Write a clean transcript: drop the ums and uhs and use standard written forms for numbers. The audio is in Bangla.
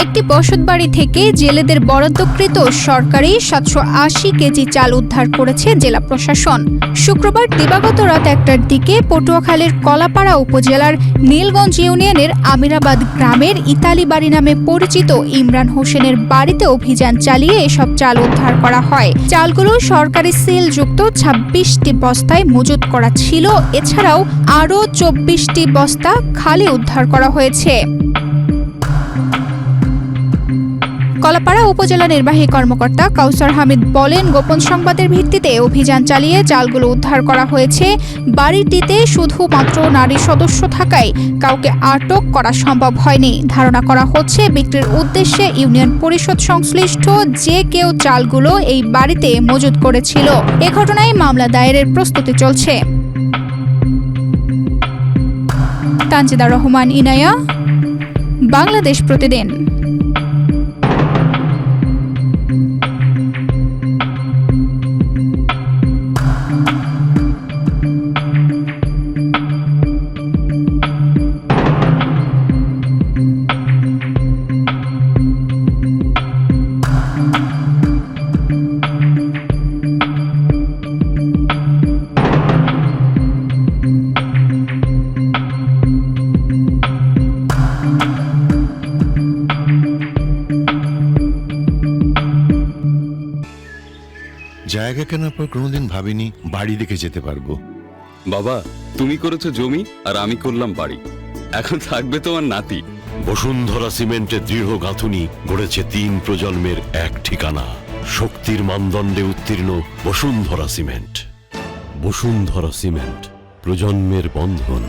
একটি বসতবাড়ি থেকে জেলেদের বরাদ্দকৃত সরকারি 780 কেজি চাল উদ্ধার করেছে জেলা প্রশাসন। শুক্রবার দিবাগত রাত 1টার দিকে পটুয়াখালীর কলাপাড়া উপজেলার নীলগঞ্জ ইউনিয়নের আমিরাবাদ গ্রামের ইতালি বাড়ি নামে পরিচিত ইমরান হোসেনের বাড়িতে অভিযান চালিয়ে এসব চাল উদ্ধার করা হয়। চালগুলো সরকারি সিলযুক্ত 26টি বস্তায় মজুত করা ছিল। এছাড়াও আরও 24টি বস্তা খালি উদ্ধার করা হয়েছে। কলাপাড়া উপজেলা নির্বাহী কর্মকর্তা কাউসার হামিদ বলেন, গোপন সংবাদের ভিত্তিতে অভিযান চালিয়ে চালগুলো উদ্ধার করা হয়েছে। বাড়িটিতে শুধুমাত্র নারী সদস্য থাকায় কাউকে আটক করা সম্ভব হয়নি। ধারণা করা হচ্ছে বিক্রির উদ্দেশ্যে ইউনিয়ন পরিষদ সংশ্লিষ্ট যে কেউ চালগুলো এই বাড়িতে মজুত করেছিল। এ ঘটনায় মামলা দায়েরের প্রস্তুতি চলছে। তানজিদা রহমান ইনায়া, বাংলাদেশ প্রতিদিন। জায়গা কেনার পর কোনোদিন ভাবিনি বাড়ি দেখে যেতে পারবো। বাবা, তুমি করেছো জমি আর আমি করলাম বাড়ি। এখন থাকবে তোমার নাতি। বসুন্ধরা সিমেন্টের দৃঢ় গাঁথুনি গড়েছে 3 প্রজন্মের এক ঠিকানা। শক্তির মানদণ্ডে উত্তীর্ণ বসুন্ধরা সিমেন্ট। বসুন্ধরা সিমেন্ট, প্রজন্মের বন্ধন।